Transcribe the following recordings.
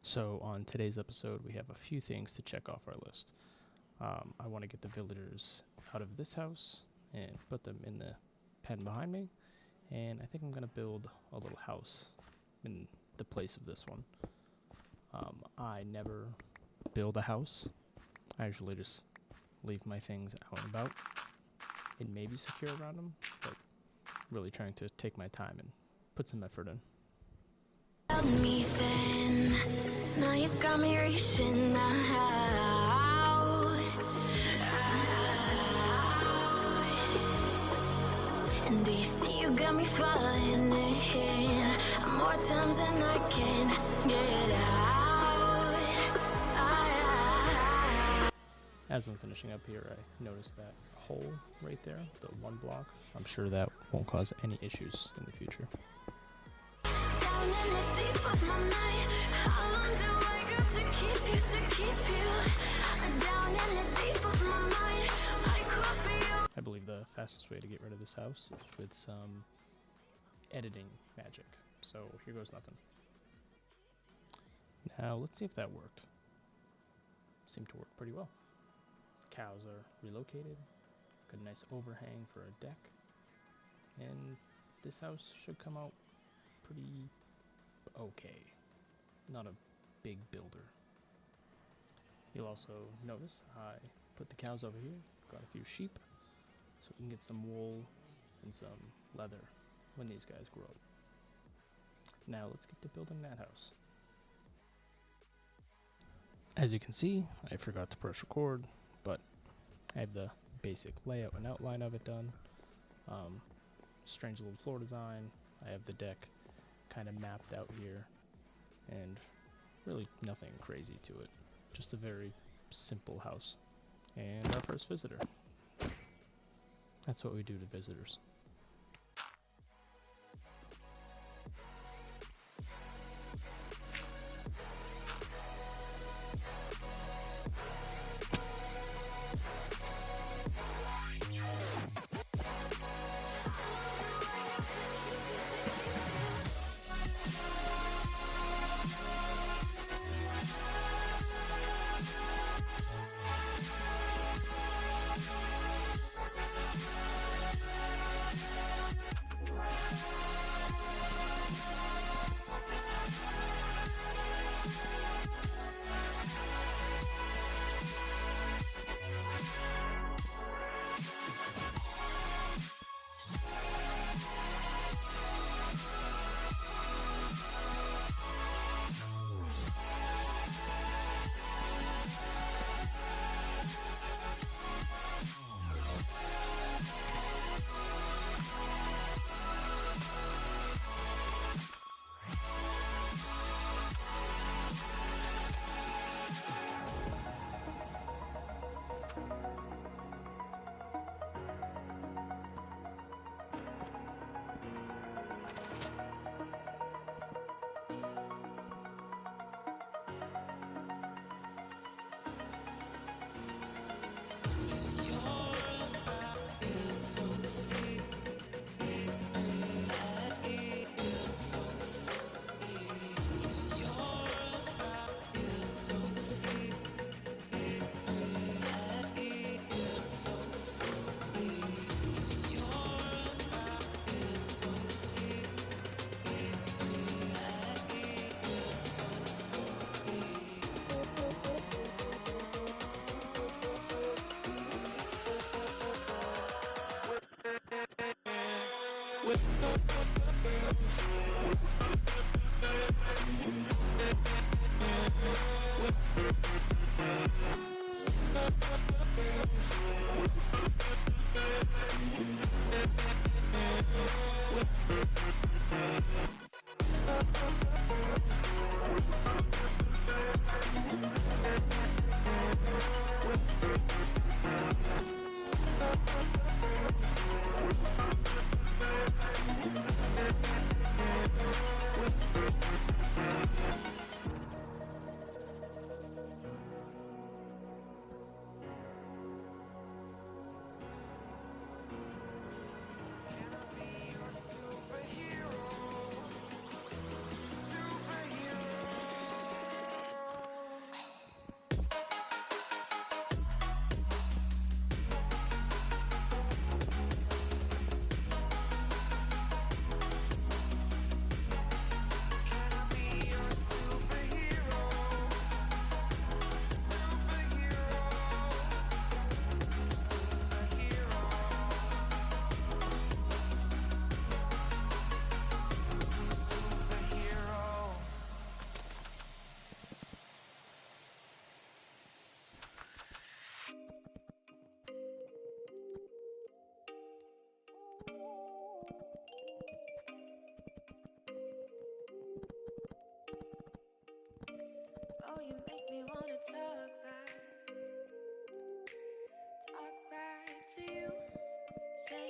So on today's episode, we have a few things to check off our list. I want to get the villagers out of this house and put them in the pen behind me. And I think I'm going to build a little house in the place of this one. I never build a house. I usually just leave my things out and about and maybe secure around them, but really trying to take my time and put some effort in. Me then, now you got me reaching out. And do you see you got me falling in more times than I can get out. As I'm finishing up here, I noticed that hole right there, the one block. I'm sure that won't cause any issues in the future. Down in the deep of my mind, how long do I got to keep you, down in the deep of my mind, I call for you. I believe the fastest way to get rid of this house is with some editing magic. So here goes nothing. Now let's see if that worked. Seemed to work pretty well. Cows are relocated. Got a nice overhang for a deck. And this house should come out pretty okay. Not a big builder. You'll also notice I put the cows over here. Got a few sheep so we can get some wool and some leather when these guys grow up. Now let's get to building that house. As you can see, I forgot to press record, but I have the basic layout and outline of it done. Strange little floor design. I have the deck kind of mapped out here, and really nothing crazy to it. Just a very simple house. And our first visitor. That's what we do to visitors.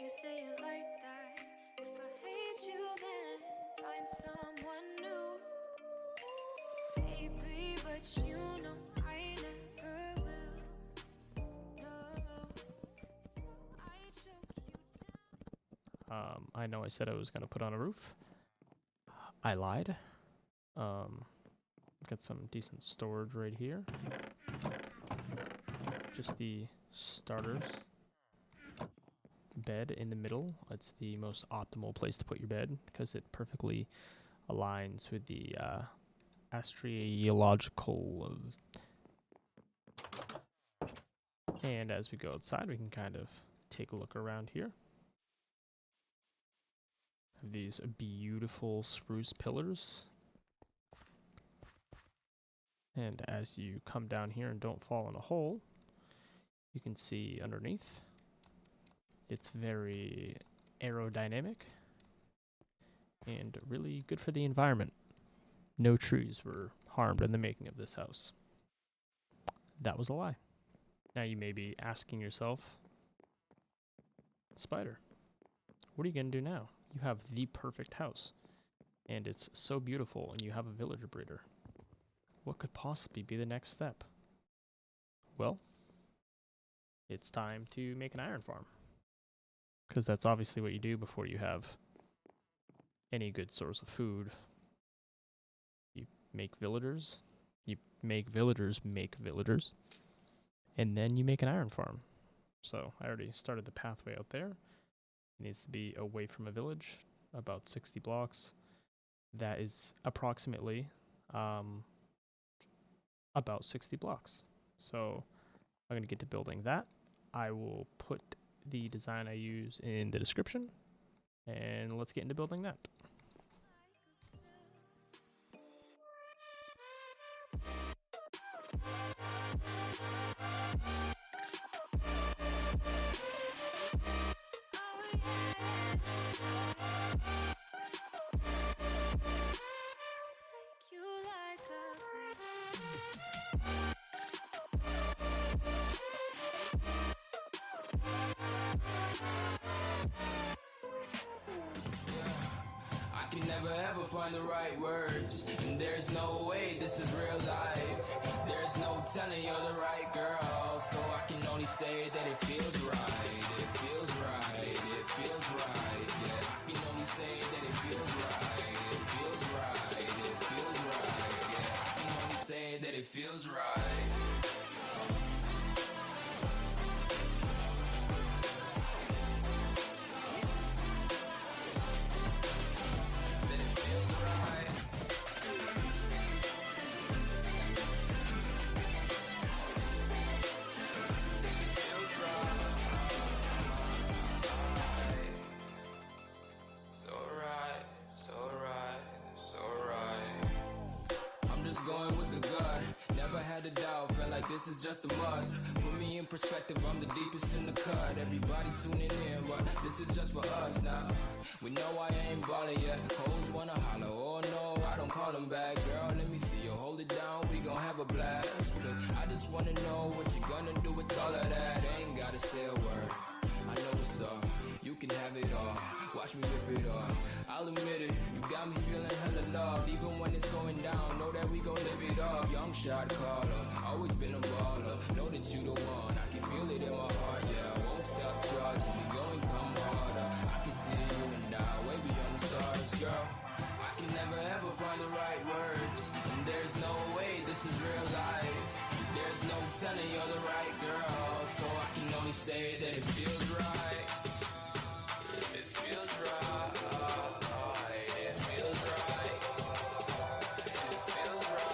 you say it like that? If I hate you, then find someone new. Baby, but you know I never will. No. So I choke you down. I know I said I was going to put on a roof. I lied. Got some decent storage right here. Just the starters. Bed in the middle. It's the most optimal place to put your bed because it perfectly aligns with the astrological. And as we go outside, we can kind of take a look around here. Have these beautiful spruce pillars. And as you come down here and don't fall in a hole, you can see underneath. It's very aerodynamic and really good for the environment. No trees were harmed in the making of this house. That was a lie. Now you may be asking yourself, Spider, what are you going to do now? You have the perfect house, and it's so beautiful, and you have a villager breeder. What could possibly be the next step? Well, it's time to make an iron farm. Because that's obviously what you do before you have any good source of food. You make villagers. You make villagers make villagers. And then you make an iron farm. So I already started the pathway out there. It needs to be away from a village, about 60 blocks. That is approximately about 60 blocks. So I'm going to get to building that. I will put the design I use in the description, and let's get into building that. You like I can never ever find the right words, and there's no way this is real life. There's no telling you're the right girl, so I can only say that it feels right. It feels right. It feels right. Yeah, I can only say that it feels right. It feels right. It feels right. Yeah, I can only say that it feels right. This is just a must. Put me in perspective, I'm the deepest in the cut. Everybody tuning in, but this is just for us now. We know I ain't ballin' yet. Hoes wanna holler, oh no, I don't call them back. Girl, let me see you hold it down, we gon' have a blast. Cause I just wanna know what you gonna do with all of that. Ain't gotta say a word, I know what's up. You can have it all, watch me rip it off. I'll admit it, you got me feeling hella loved. Even when it's going down, know that we gon' live it up. Young shot caller, always been a baller. Know that you the one, I can feel it in my heart, yeah. I won't stop charging, we going come harder. I can see you and I, way beyond the stars, girl. I can never ever find the right words, and there's no way this is real life. There's no telling you're the right girl, so I can only say that it feels right. It feels right. It feels right. It feels right.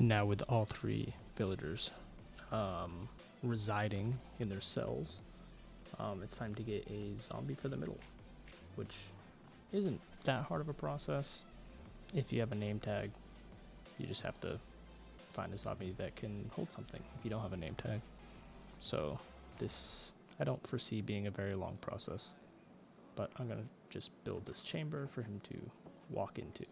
And now with all three villagers residing in their cells, it's time to get a zombie for the middle, which isn't that hard of a process. if you have a name tag, you just have to find a zombie that can hold something if you don't have a name tag. So this, I don't foresee being a very long process, but I'm gonna just build this chamber for him to walk into.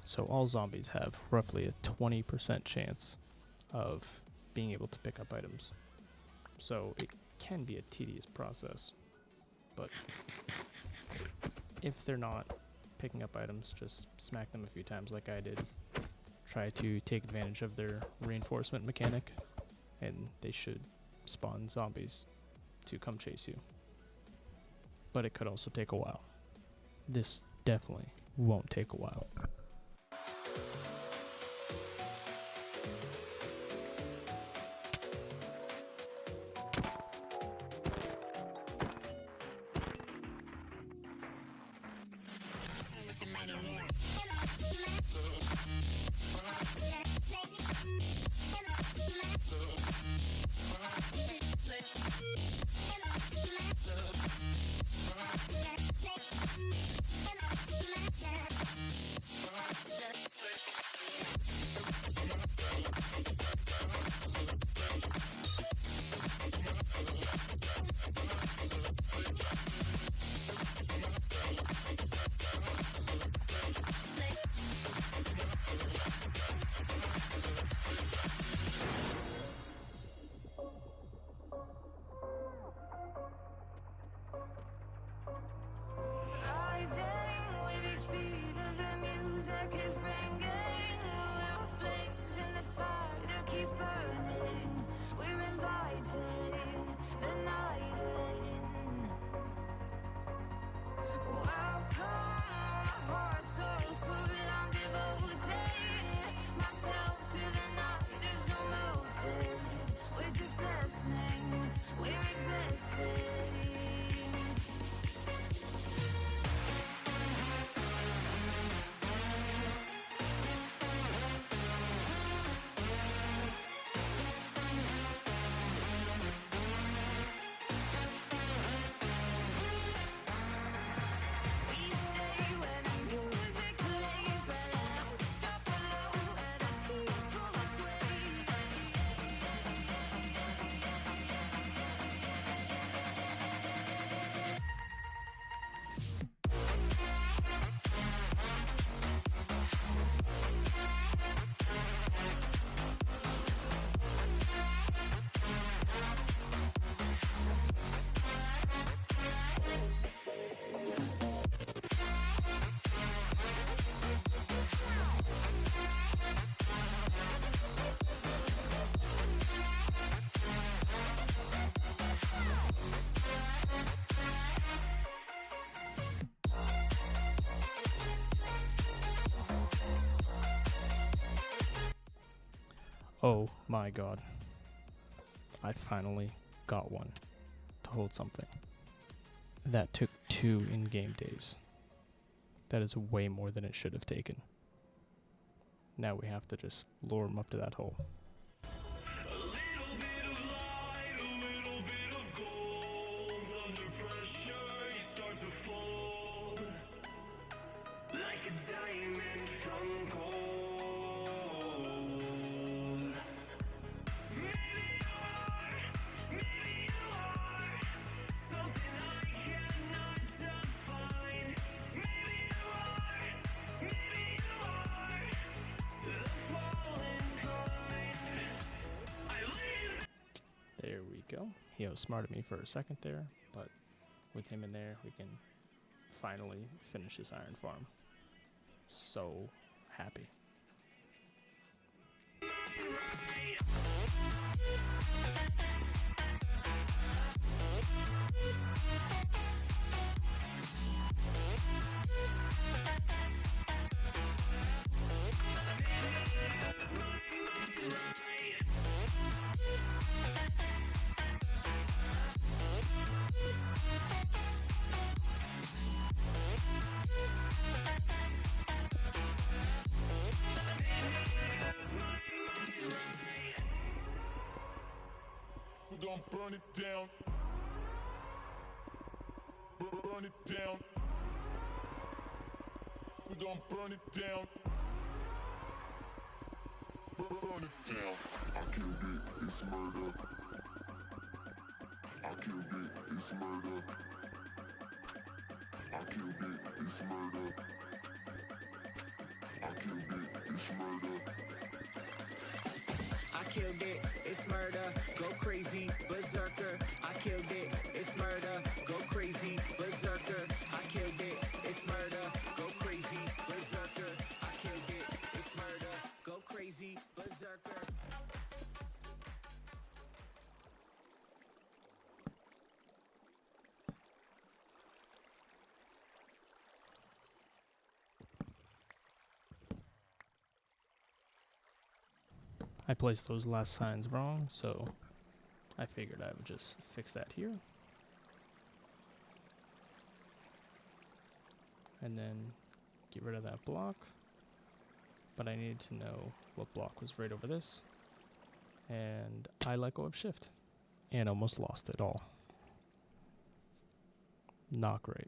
So all zombies have roughly a 20% chance of being able to pick up items. So it can be a tedious process, but if they're not picking up items, just smack them a few times like I did. Try to take advantage of their reinforcement mechanic, and they should spawn zombies to come chase you. But it could also take a while. This definitely won't take a while. Oh my god. I finally got one to hold something. That took 2 in-game days. That is way more than it should have taken. Now we have to just lure him up to that hole. A little bit of light, a little bit of gold. Under pressure, you start to fold. Like a diamond from gold. Maybe you are something I cannot define. Maybe you are the fallen kind. I leave. There we go. He outsmarted me for a second there, but with him in there, we can finally finish this iron farm. So happy. Right. gon' burn it down. Burn it down. We gon' burn it down. Burn it down. I killed it, it's murder. I killed it, it's murder. I killed it, it's murder. I killed it, it's murder. I killed it, it's murder, go crazy, berserker. I killed it, it's murder, go crazy, berserker. I killed it, it's murder, go crazy, berserker. I killed it, it's murder, go crazy, berserker. I placed those last signs wrong, so I figured I would just fix that here. And then get rid of that block. But I needed to know what block was right over this. And I let go of shift and almost lost it all. Not great.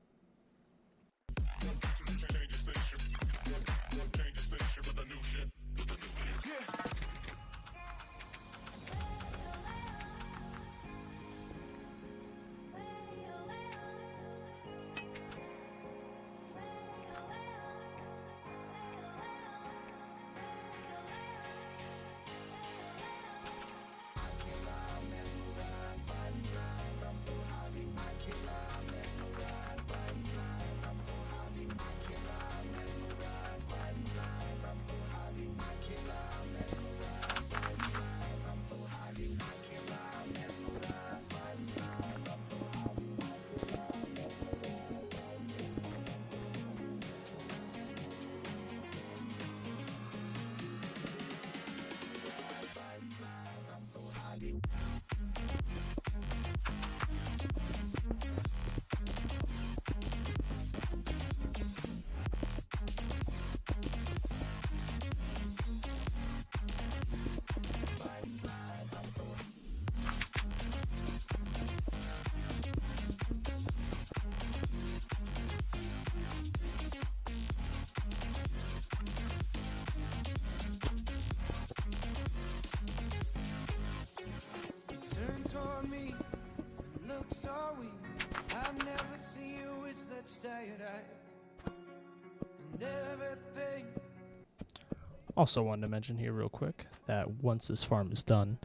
Turn toward me, look so weak. I've never seen you with such tired eyes. And everything. Also wanted to mention here real quick that once this farm is done,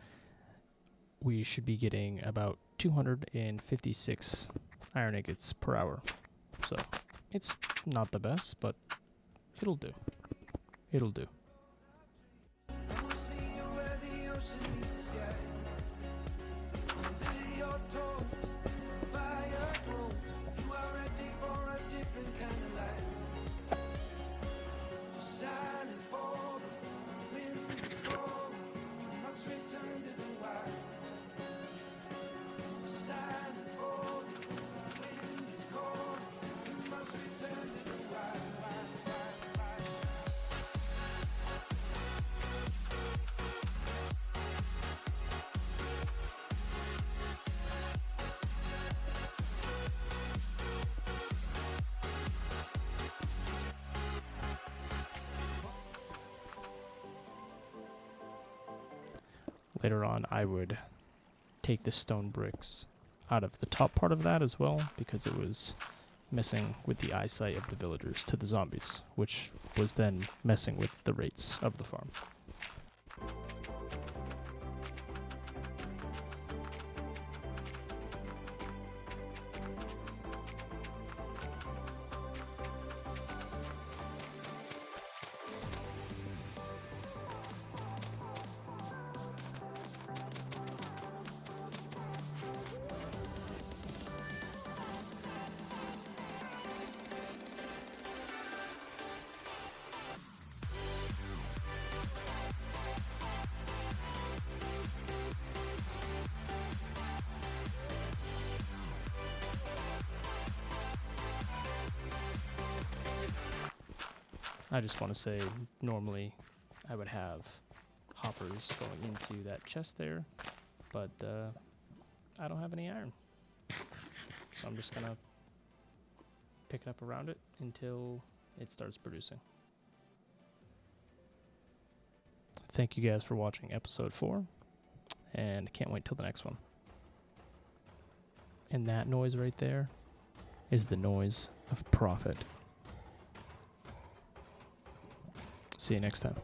we should be getting about 256 iron ingots per hour. So it's not the best, but it'll do. It'll do. I will see you where the ocean meets the sky. Under your toes, the fire grows. You are ready for a different kind of life. You're silent for the wind is cold. You must return to the wild. You're silent for the wind is cold. You must return to the wild. Later on, I would take the stone bricks out of the top part of that as well, because it was messing with the eyesight of the villagers to the zombies, which was then messing with the rates of the farm. I just want to say, normally I would have hoppers going into that chest there, but I don't have any iron. So I'm just gonna pick it up around it until it starts producing. Thank you guys for watching episode 4, and I can't wait till the next one. And that noise right there is the noise of profit. See you next time.